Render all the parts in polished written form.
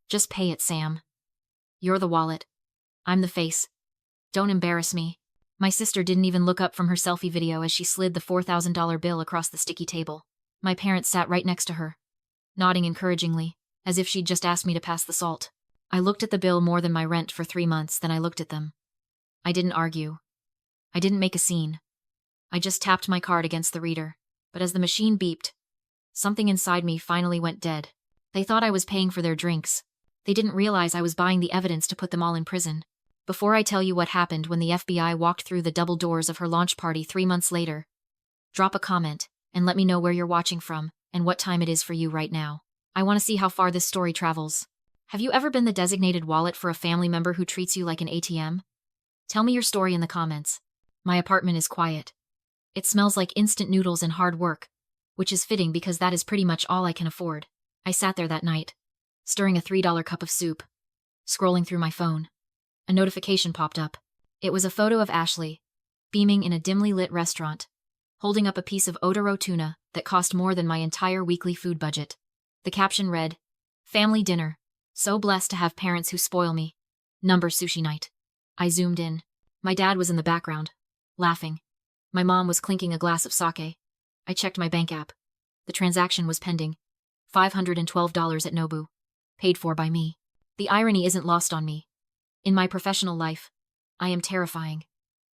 Just pay it, Sam. You're the wallet. I'm the face. Don't embarrass me. My sister didn't even look up from her selfie video as she slid the $4,000 bill across the sticky table. My parents sat right next to her, nodding encouragingly, as if she'd just asked me to pass the salt. I looked at the bill more than my rent for 3 months, then I looked at them. I didn't argue. I didn't make a scene. I just tapped my card against the reader. But as the machine beeped, something inside me finally went dead. They thought I was paying for their drinks. They didn't realize I was buying the evidence to put them all in prison. Before I tell you what happened when the FBI walked through the double doors of her launch party 3 months later, drop a comment and let me know where you're watching from and what time it is for you right now. I want to see how far this story travels. Have you ever been the designated wallet for a family member who treats you like an ATM? Tell me your story in the comments. My apartment is quiet. It smells like instant noodles and hard work, which is fitting because that is pretty much all I can afford. I sat there that night, stirring a $3 cup of soup, scrolling through my phone. A notification popped up. It was a photo of Ashley, beaming in a dimly lit restaurant, holding up a piece of Otoro tuna that cost more than my entire weekly food budget. The caption read, "Family dinner. So blessed to have parents who spoil me. Number sushi night." I zoomed in. My dad was in the background, laughing. My mom was clinking a glass of sake. I checked my bank app. The transaction was pending. $512 at Nobu. Paid for by me. The irony isn't lost on me. In my professional life, I am terrifying.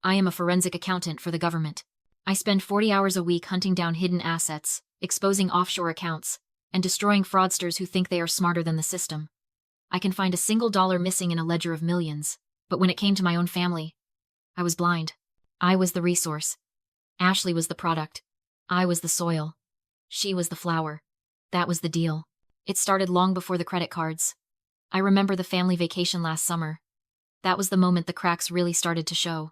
I am a forensic accountant for the government. I spend 40 hours a week hunting down hidden assets, exposing offshore accounts, and destroying fraudsters who think they are smarter than the system. I can find a single dollar missing in a ledger of millions, but when it came to my own family, I was blind. I was the resource. Ashley was the product. I was the soil. She was the flower. That was the deal. It started long before the credit cards. I remember the family vacation last summer. That was the moment the cracks really started to show.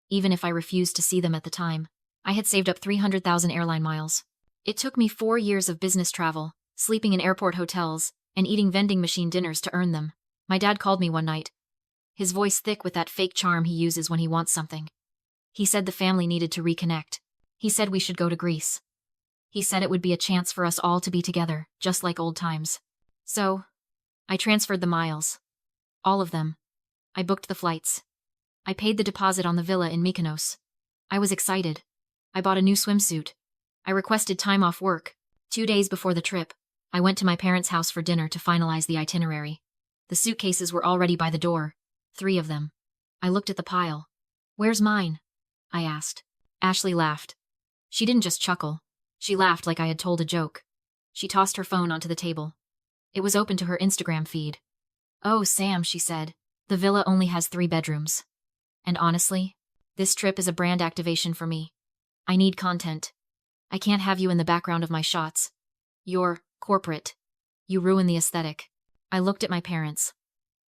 Even if I refused to see them at the time, I had saved up 300,000 airline miles. It took me 4 years of business travel, sleeping in airport hotels, and eating vending machine dinners to earn them. My dad called me one night, his voice thick with that fake charm he uses when he wants something. He said the family needed to reconnect. He said we should go to Greece. He said it would be a chance for us all to be together, just like old times. So, I transferred the miles. All of them. I booked the flights. I paid the deposit on the villa in Mykonos. I was excited. I bought a new swimsuit. I requested time off work. 2 days before the trip, I went to my parents' house for dinner to finalize the itinerary. The suitcases were already by the door, 3 of them. I looked at the pile. "Where's mine?" I asked. Ashley laughed. She didn't just chuckle. She laughed like I had told a joke. She tossed her phone onto the table. It was open to her Instagram feed. "Oh, Sam," she said, "the villa only has 3 bedrooms. And honestly, this trip is a brand activation for me. I need content. I can't have you in the background of my shots. You're corporate. You ruin the aesthetic." I looked at my parents.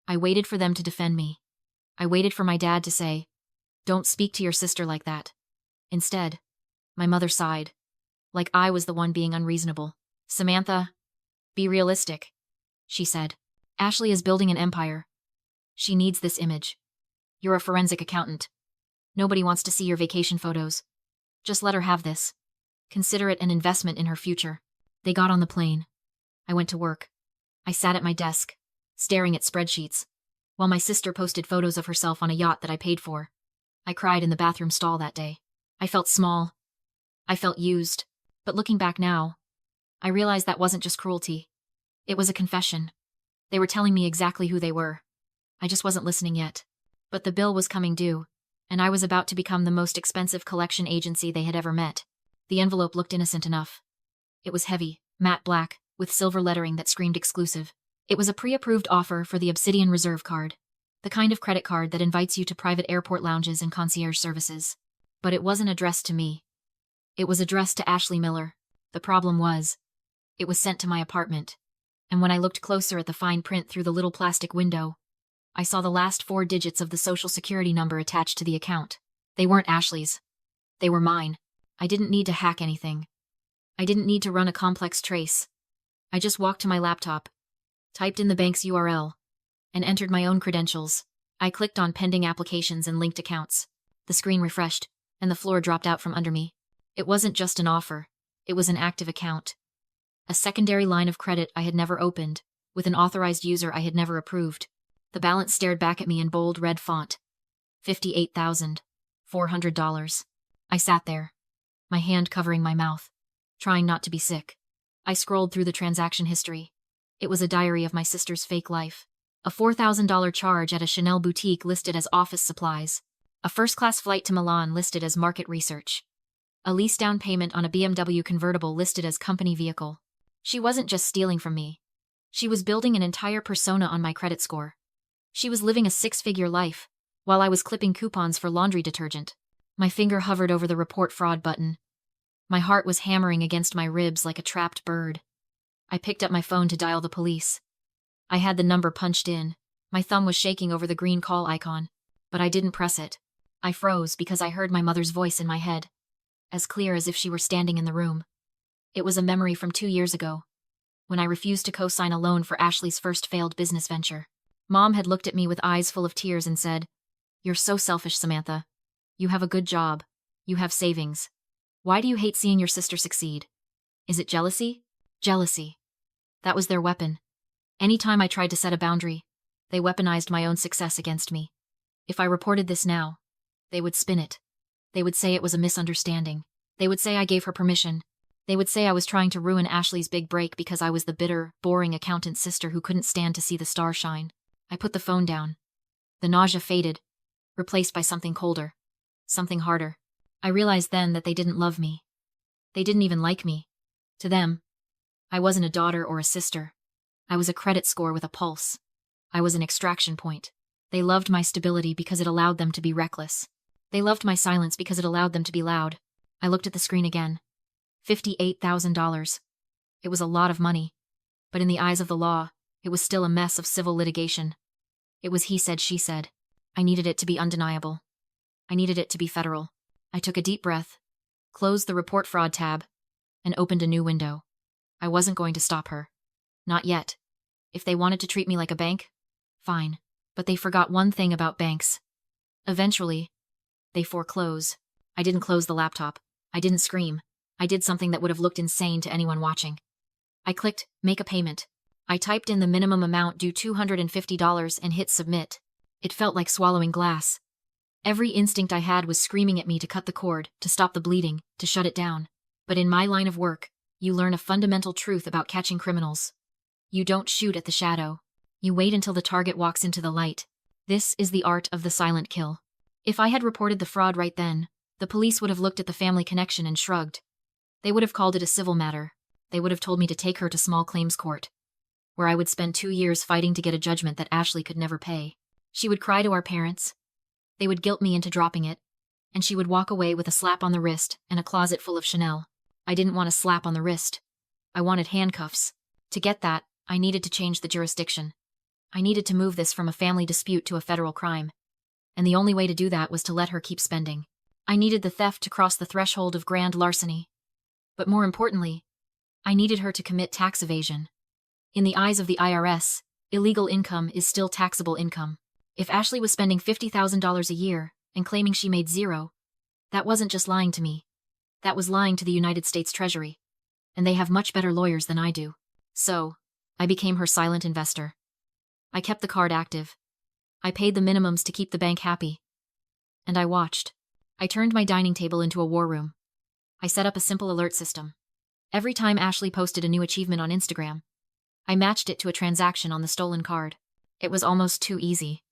I waited for them to defend me. I waited for my dad to say, "Don't speak to your sister like that." Instead, my mother sighed, like I was the one being unreasonable. "Samantha, be realistic," she said. "Ashley is building an empire. She needs this image. You're a forensic accountant. Nobody wants to see your vacation photos. Just let her have this. Consider it an investment in her future." They got on the plane. I went to work. I sat at my desk, staring at spreadsheets, while my sister posted photos of herself on a yacht that I paid for. I cried in the bathroom stall that day. I felt small. I felt used. But looking back now, I realized that wasn't just cruelty. It was a confession. They were telling me exactly who they were. I just wasn't listening yet. But the bill was coming due, and I was about to become the most expensive collection agency they had ever met. The envelope looked innocent enough. It was heavy, matte black, with silver lettering that screamed exclusive. It was a pre-approved offer for the Obsidian Reserve card, the kind of credit card that invites you to private airport lounges and concierge services. But it wasn't addressed to me. It was addressed to Ashley Miller. The problem was, it was sent to my apartment. And when I looked closer at the fine print through the little plastic window, I saw the last 4 digits of the social security number attached to the account. They weren't Ashley's. They were mine. I didn't need to hack anything. I didn't need to run a complex trace. I just walked to my laptop, typed in the bank's URL, and entered my own credentials. I clicked on pending applications and linked accounts. The screen refreshed, and the floor dropped out from under me. It wasn't just an offer. It was an active account. A secondary line of credit I had never opened, with an authorized user I had never approved. The balance stared back at me in bold red font. $58,400. I sat there, my hand covering my mouth, trying not to be sick. I scrolled through the transaction history. It was a diary of my sister's fake life. A $4,000 charge at a Chanel boutique listed as office supplies. A first-class flight to Milan listed as market research. A lease down payment on a BMW convertible listed as company vehicle. She wasn't just stealing from me. She was building an entire persona on my credit score. She was living a six-figure life, while I was clipping coupons for laundry detergent. My finger hovered over the report fraud button. My heart was hammering against my ribs like a trapped bird. I picked up my phone to dial the police. I had the number punched in. My thumb was shaking over the green call icon, but I didn't press it. I froze because I heard my mother's voice in my head, as clear as if she were standing in the room. It was a memory from 2 years ago, when I refused to co-sign a loan for Ashley's first failed business venture. Mom had looked at me with eyes full of tears and said, "You're so selfish, Samantha. You have a good job. You have savings. Why do you hate seeing your sister succeed? Is it jealousy?" Jealousy. That was their weapon. Anytime I tried to set a boundary, they weaponized my own success against me. If I reported this now, they would spin it. They would say it was a misunderstanding. They would say I gave her permission. They would say I was trying to ruin Ashley's big break because I was the bitter, boring accountant sister who couldn't stand to see the star shine. I put the phone down. The nausea faded, replaced by something colder, something harder. I realized then that they didn't love me. They didn't even like me. To them, I wasn't a daughter or a sister. I was a credit score with a pulse. I was an extraction point. They loved my stability because it allowed them to be reckless. They loved my silence because it allowed them to be loud. I looked at the screen again. $58,000. It was a lot of money. But in the eyes of the law, it was still a mess of civil litigation. It was he said, she said. I needed it to be undeniable. I needed it to be federal. I took a deep breath, closed the report fraud tab, and opened a new window. I wasn't going to stop her. Not yet. If they wanted to treat me like a bank, fine. But they forgot one thing about banks. Eventually, they foreclose. I didn't close the laptop. I didn't scream. I did something that would have looked insane to anyone watching. I clicked Make a Payment. I typed in the minimum amount due $250 and hit Submit. It felt like swallowing glass. Every instinct I had was screaming at me to cut the cord, to stop the bleeding, to shut it down. But in my line of work, you learn a fundamental truth about catching criminals. You don't shoot at the shadow. You wait until the target walks into the light. This is the art of the silent kill. If I had reported the fraud right then, the police would have looked at the family connection and shrugged. They would have called it a civil matter. They would have told me to take her to small claims court, where I would spend 2 years fighting to get a judgment that Ashley could never pay. She would cry to our parents. They would guilt me into dropping it, and she would walk away with a slap on the wrist and a closet full of Chanel. I didn't want a slap on the wrist. I wanted handcuffs. To get that, I needed to change the jurisdiction. I needed to move this from a family dispute to a federal crime. And the only way to do that was to let her keep spending. I needed the theft to cross the threshold of grand larceny. But more importantly, I needed her to commit tax evasion. In the eyes of the IRS, illegal income is still taxable income. If Ashley was spending $50,000 a year and claiming she made zero, that wasn't just lying to me. That was lying to the United States Treasury. And they have much better lawyers than I do. So, I became her silent investor. I kept the card active. I paid the minimums to keep the bank happy. And I watched. I turned my dining table into a war room. I set up a simple alert system. Every time Ashley posted a new achievement on Instagram, I matched it to a transaction on the stolen card. It was almost too easy.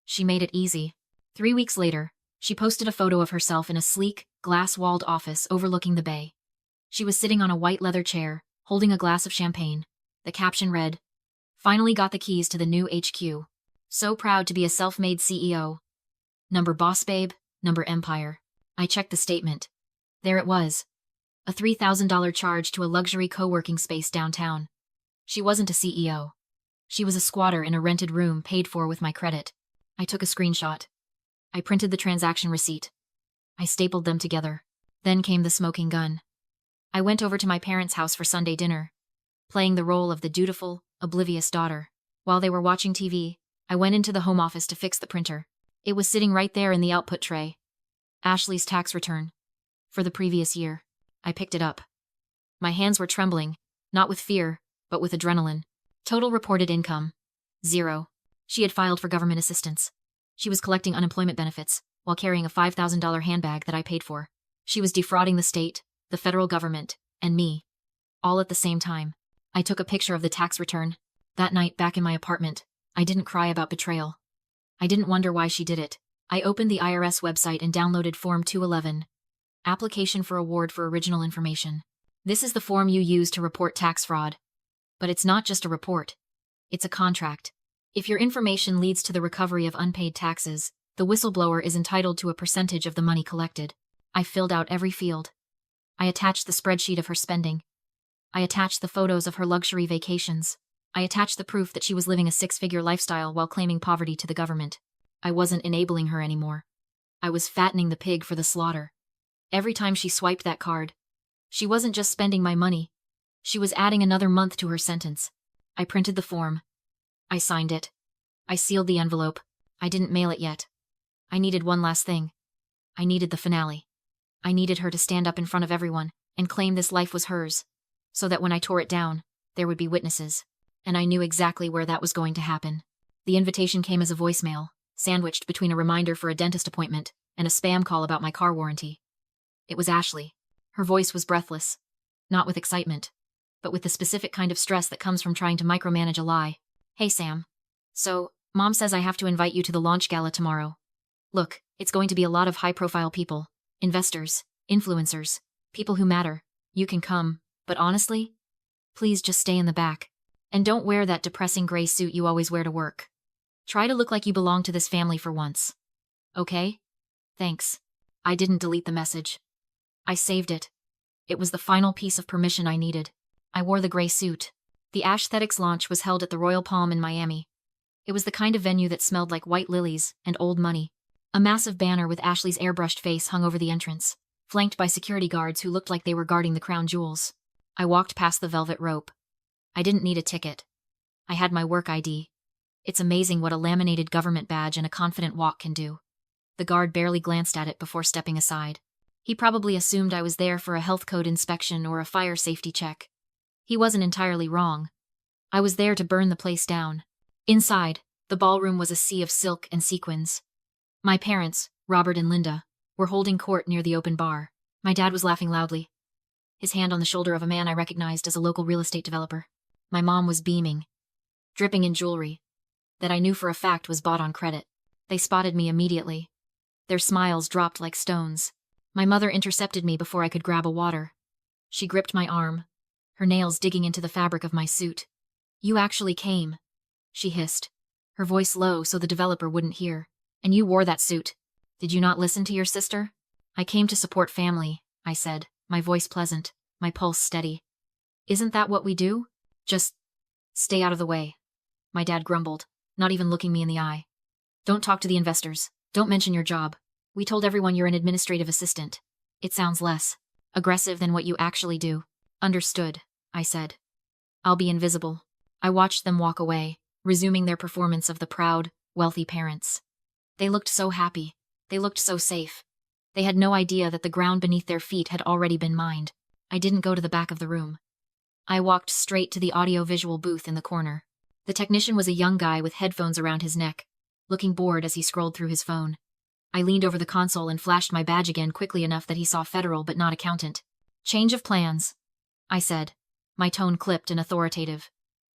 She made it easy. 3 weeks later, she posted a photo of herself in a sleek, glass-walled office overlooking the bay. She was sitting on a white leather chair, holding a glass of champagne. The caption read, "Finally got the keys to the new HQ. So proud to be a self-made CEO. Number boss babe, number empire." I checked the statement. There it was. A $3,000 charge to a luxury co-working space downtown. She wasn't a CEO. She was a squatter in a rented room paid for with my credit. I took a screenshot. I printed the transaction receipt. I stapled them together. Then came the smoking gun. I went over to my parents' house for Sunday dinner, playing the role of the dutiful, oblivious daughter. While they were watching TV, I went into the home office to fix the printer. It was sitting right there in the output tray. Ashley's tax return. For the previous year. I picked it up. My hands were trembling, not with fear, but with adrenaline. Total reported income. 0. She had filed for government assistance. She was collecting unemployment benefits while carrying a $5,000 handbag that I paid for. She was defrauding the state, the federal government, and me. All at the same time. I took a picture of the tax return. That night, back in my apartment, I didn't cry about betrayal. I didn't wonder why she did it. I opened the IRS website and downloaded Form 211. Application for Award for Original Information. This is the form you use to report tax fraud. But it's not just a report. It's a contract. If your information leads to the recovery of unpaid taxes, the whistleblower is entitled to a percentage of the money collected. I filled out every field. I attached the spreadsheet of her spending. I attached the photos of her luxury vacations. I attached the proof that she was living a six-figure lifestyle while claiming poverty to the government. I wasn't enabling her anymore. I was fattening the pig for the slaughter. Every time she swiped that card, she wasn't just spending my money. She was adding another month to her sentence. I printed the form. I signed it. I sealed the envelope. I didn't mail it yet. I needed one last thing. I needed the finale. I needed her to stand up in front of everyone and claim this life was hers, so that when I tore it down, there would be witnesses. And I knew exactly where that was going to happen. The invitation came as a voicemail, sandwiched between a reminder for a dentist appointment and a spam call about my car warranty. It was Ashley. Her voice was breathless, not with excitement, but with the specific kind of stress that comes from trying to micromanage a lie. Hey, Sam. So, Mom says I have to invite you to the launch gala tomorrow. Look, it's going to be a lot of high-profile people, investors, influencers, people who matter. You can come, but honestly, please just stay in the back. And don't wear that depressing gray suit you always wear to work. Try to look like you belong to this family for once. Okay? Thanks. I didn't delete the message. I saved it. It was the final piece of permission I needed. I wore the gray suit. The Ashthetics launch was held at the Royal Palm in Miami. It was the kind of venue that smelled like white lilies and old money. A massive banner with Ashley's airbrushed face hung over the entrance, flanked by security guards who looked like they were guarding the crown jewels. I walked past the velvet rope. I didn't need a ticket. I had my work ID. It's amazing what a laminated government badge and a confident walk can do. The guard barely glanced at it before stepping aside. He probably assumed I was there for a health code inspection or a fire safety check. He wasn't entirely wrong. I was there to burn the place down. Inside, the ballroom was a sea of silk and sequins. My parents, Robert and Linda, were holding court near the open bar. My dad was laughing loudly, his hand on the shoulder of a man I recognized as a local real estate developer. My mom was beaming, dripping in jewelry that I knew for a fact was bought on credit. They spotted me immediately. Their smiles dropped like stones. My mother intercepted me before I could grab a water. She gripped my arm, her nails digging into the fabric of my suit. You actually came, she hissed, her voice low so the developer wouldn't hear. And you wore that suit. Did you not listen to your sister? I came to support family, I said, my voice pleasant, my pulse steady. Isn't that what we do? Just stay out of the way. My dad grumbled, not even looking me in the eye. Don't talk to the investors. Don't mention your job. We told everyone you're an administrative assistant. It sounds less aggressive than what you actually do. Understood, I said. I'll be invisible. I watched them walk away, resuming their performance of the proud, wealthy parents. They looked so happy. They looked so safe. They had no idea that the ground beneath their feet had already been mined. I didn't go to the back of the room. I walked straight to the audio-visual booth in the corner. The technician was a young guy with headphones around his neck, looking bored as he scrolled through his phone. I leaned over the console and flashed my badge again quickly enough that he saw federal but not accountant. Change of plans, I said, my tone clipped and authoritative.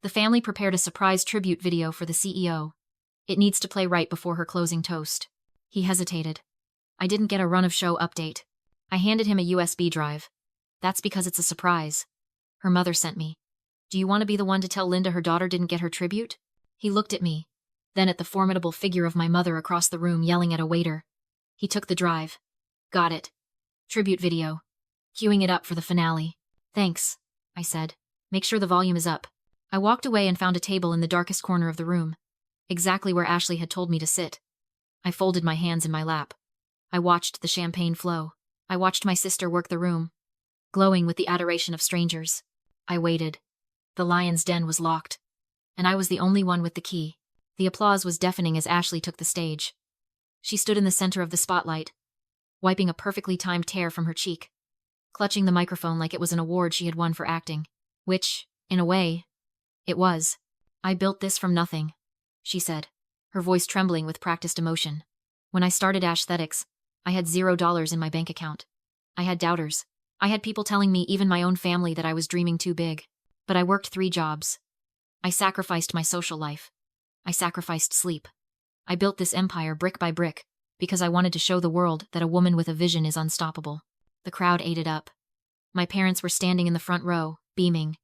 The family prepared a surprise tribute video for the CEO. It needs to play right before her closing toast. He hesitated. I didn't get a run-of-show update. I handed him a USB drive. That's because it's a surprise. Her mother sent me. Do you want to be the one to tell Linda her daughter didn't get her tribute? He looked at me, then at the formidable figure of my mother across the room yelling at a waiter. He took the drive. Got it. Tribute video. Queuing it up for the finale. Thanks, I said. Make sure the volume is up. I walked away and found a table in the darkest corner of the room, exactly where Ashley had told me to sit. I folded my hands in my lap. I watched the champagne flow. I watched my sister work the room, glowing with the adoration of strangers. I waited. The lion's den was locked, and I was the only one with the key. The applause was deafening as Ashley took the stage. She stood in the center of the spotlight, wiping a perfectly timed tear from her cheek, clutching the microphone like it was an award she had won for acting, which, in a way, it was. I built this from nothing, she said, her voice trembling with practiced emotion. When I started Aesthetics, I had $0 in my bank account. I had doubters. I had people telling me, even my own family, that I was dreaming too big. But I worked 3 jobs. I sacrificed my social life. I sacrificed sleep. I built this empire brick by brick because I wanted to show the world that a woman with a vision is unstoppable. The crowd ate it up. My parents were standing in the front row, beaming.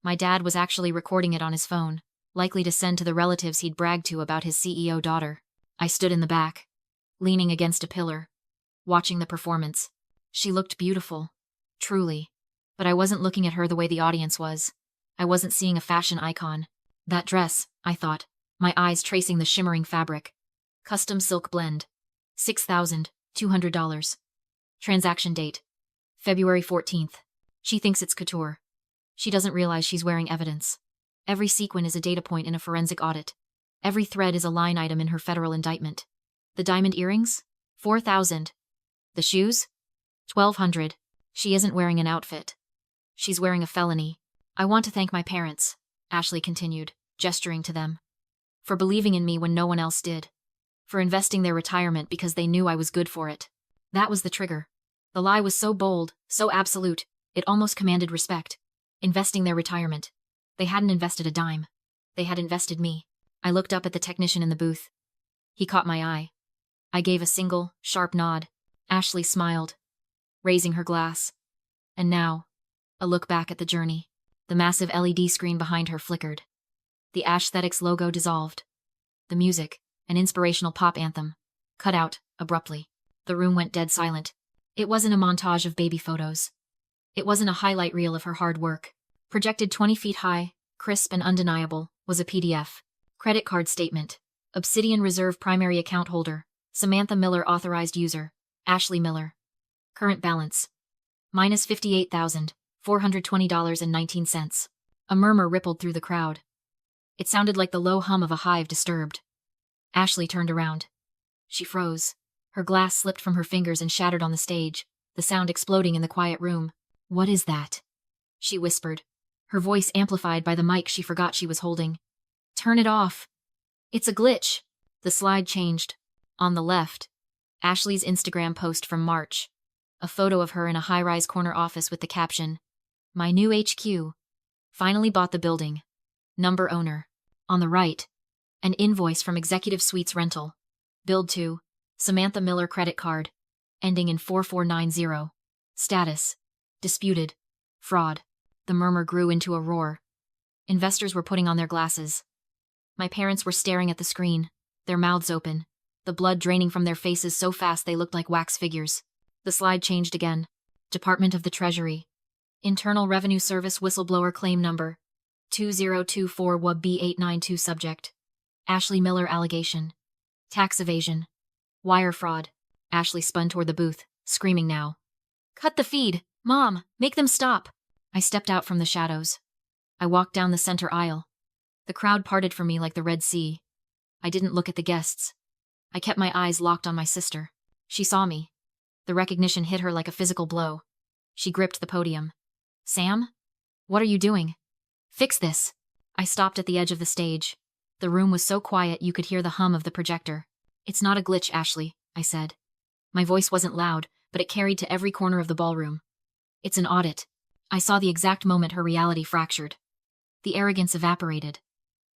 My dad was actually recording it on his phone, likely to send to the relatives he'd bragged to about his CEO daughter. I stood in the back, leaning against a pillar, watching the performance. She looked beautiful, truly. But I wasn't looking at her the way the audience was. I wasn't seeing a fashion icon. That dress, I thought, my eyes tracing the shimmering fabric. Custom silk blend. $6,200. Transaction date. February 14th. She thinks it's couture. She doesn't realize she's wearing evidence. Every sequin is a data point in a forensic audit. Every thread is a line item in her federal indictment. The diamond earrings? $4,000. The shoes? $1,200. She isn't wearing an outfit. She's wearing a felony. I want to thank my parents, Ashley continued, gesturing to them, for believing in me when no one else did, for investing their retirement because they knew I was good for it. That was the trigger. The lie was so bold, so absolute, it almost commanded respect. Investing their retirement. They hadn't invested a dime. They had invested me. I looked up at the technician in the booth. He caught my eye. I gave a single, sharp nod. Ashley smiled, raising her glass. And now, a look back at the journey. The massive LED screen behind her flickered. The Aesthetics logo dissolved. The music, an inspirational pop anthem, cut out, abruptly. The room went dead silent. It wasn't a montage of baby photos. It wasn't a highlight reel of her hard work. Projected 20 feet high, crisp and undeniable, was a PDF. Credit card statement. Obsidian Reserve primary account holder. Samantha Miller authorized user. Ashley Miller. Current balance. Minus $58,420.19. A murmur rippled through the crowd. It sounded like the low hum of a hive disturbed. Ashley turned around. She froze. Her glass slipped from her fingers and shattered on the stage, the sound exploding in the quiet room. "What is that?" she whispered, her voice amplified by the mic she forgot she was holding. "Turn it off. It's a glitch." The slide changed. On the left, Ashley's Instagram post from March. A photo of her in a high-rise corner office with the caption, "My new HQ. Finally bought the building. Number owner." On the right, an invoice from Executive Suites Rental. Billed to Samantha Miller credit card, ending in 4490. Status: disputed. Fraud. The murmur grew into a roar. Investors were putting on their glasses. My parents were staring at the screen, their mouths open, the blood draining from their faces so fast they looked like wax figures. The slide changed again. Department of the Treasury. Internal Revenue Service whistleblower claim number 2024 WUB B892 subject. Ashley Miller allegation. Tax evasion. Wire fraud. Ashley spun toward the booth, screaming now. "Cut the feed! Mom, make them stop!" I stepped out from the shadows. I walked down the center aisle. The crowd parted for me like the Red Sea. I didn't look at the guests. I kept my eyes locked on my sister. She saw me. The recognition hit her like a physical blow. She gripped the podium. "Sam? What are you doing? Fix this." I stopped at the edge of the stage. The room was so quiet you could hear the hum of the projector. "It's not a glitch, Ashley," I said. My voice wasn't loud, but it carried to every corner of the ballroom. "It's an audit." I saw the exact moment her reality fractured. The arrogance evaporated,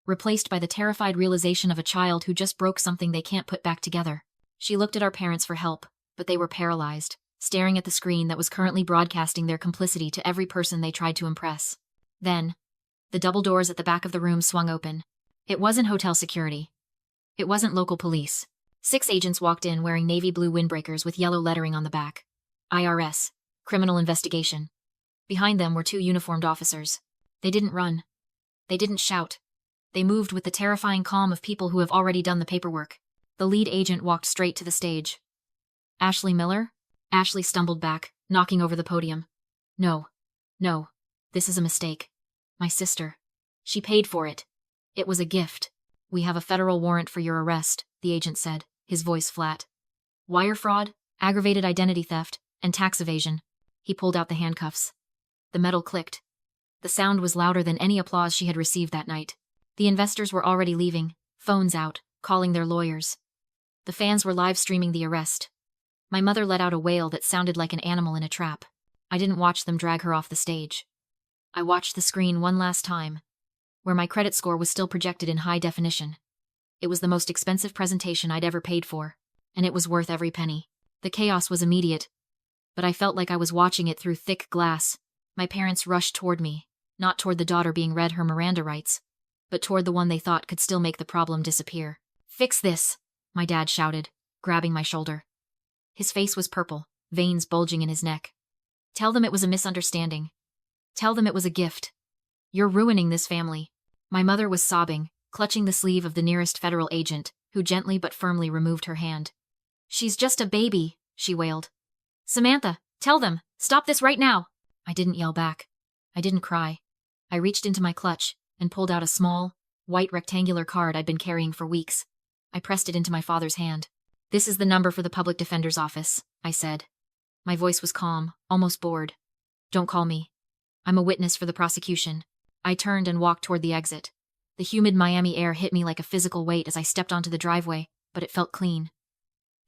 replaced by the terrified realization of a child who just broke something they can't put back together. She looked at our parents for help, but they were paralyzed, staring at the screen that was currently broadcasting their complicity to every person they tried to impress. Then, the double doors at the back of the room swung open. It wasn't hotel security. It wasn't local police. 6 agents walked in wearing navy blue windbreakers with yellow lettering on the back. IRS. Criminal Investigation. Behind them were 2 uniformed officers. They didn't run. They didn't shout. They moved with the terrifying calm of people who have already done the paperwork. The lead agent walked straight to the stage. "Ashley Miller?" Ashley stumbled back, knocking over the podium. No, this is a mistake. My sister. She paid for it. It was a gift." "We have a federal warrant for your arrest," the agent said, his voice flat. "Wire fraud, aggravated identity theft, and tax evasion." He pulled out the handcuffs. The metal clicked. The sound was louder than any applause she had received that night. The investors were already leaving, phones out, calling their lawyers. The fans were live streaming the arrest. My mother let out a wail that sounded like an animal in a trap. I didn't watch them drag her off the stage. I watched the screen one last time, where my credit score was still projected in high definition. It was the most expensive presentation I'd ever paid for, and it was worth every penny. The chaos was immediate, but I felt like I was watching it through thick glass. My parents rushed toward me, not toward the daughter being read her Miranda rights, but toward the one they thought could still make the problem disappear. "Fix this," my dad shouted, grabbing my shoulder. His face was purple, veins bulging in his neck. "Tell them it was a misunderstanding. Tell them it was a gift. You're ruining this family." My mother was sobbing, clutching the sleeve of the nearest federal agent, who gently but firmly removed her hand. "She's just a baby," she wailed. "Samantha, tell them, stop this right now." I didn't yell back. I didn't cry. I reached into my clutch and pulled out a small, white rectangular card I'd been carrying for weeks. I pressed it into my father's hand. "This is the number for the public defender's office," I said. My voice was calm, almost bored. "Don't call me. I'm a witness for the prosecution." I turned and walked toward the exit. The humid Miami air hit me like a physical weight as I stepped onto the driveway, but it felt clean.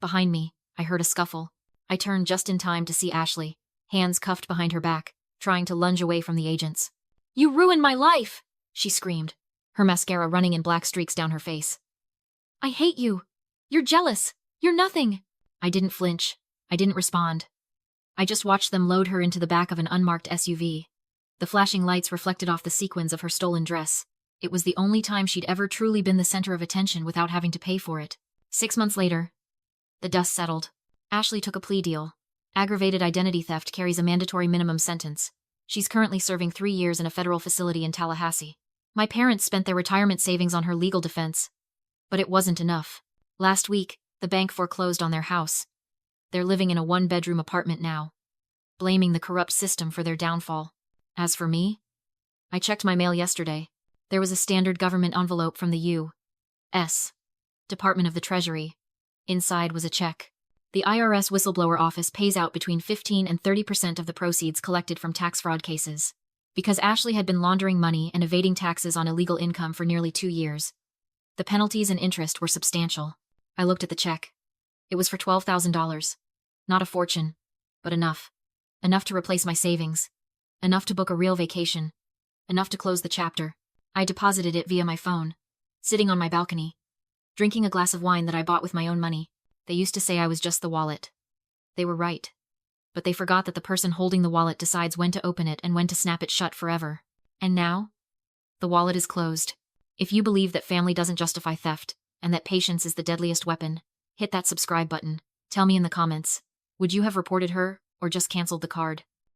Behind me, I heard a scuffle. I turned just in time to see Ashley, hands cuffed behind her back, trying to lunge away from the agents. "You ruined my life!" she screamed, her mascara running in black streaks down her face. "I hate you. You're jealous. You're nothing." I didn't flinch. I didn't respond. I just watched them load her into the back of an unmarked SUV. The flashing lights reflected off the sequins of her stolen dress. It was the only time she'd ever truly been the center of attention without having to pay for it. 6 months later, the dust settled. Ashley took a plea deal. Aggravated identity theft carries a mandatory minimum sentence. She's currently serving 3 years in a federal facility in Tallahassee. My parents spent their retirement savings on her legal defense, but it wasn't enough. Last week, the bank foreclosed on their house. They're living in a 1-bedroom apartment now, blaming the corrupt system for their downfall. As for me, I checked my mail yesterday. There was a standard government envelope from the U.S. Department of the Treasury. Inside was a check. The IRS whistleblower office pays out between 15 and 30% of the proceeds collected from tax fraud cases. Because Ashley had been laundering money and evading taxes on illegal income for nearly 2 years, the penalties and interest were substantial. I looked at the check. It was for $12,000. Not a fortune, but enough. Enough to replace my savings. Enough to book a real vacation. Enough to close the chapter. I deposited it via my phone, sitting on my balcony, drinking a glass of wine that I bought with my own money. They used to say I was just the wallet. They were right. But they forgot that the person holding the wallet decides when to open it and when to snap it shut forever. And now, the wallet is closed. If you believe that family doesn't justify theft, and that patience is the deadliest weapon, hit that subscribe button. Tell me in the comments, would you have reported her, or just canceled the card?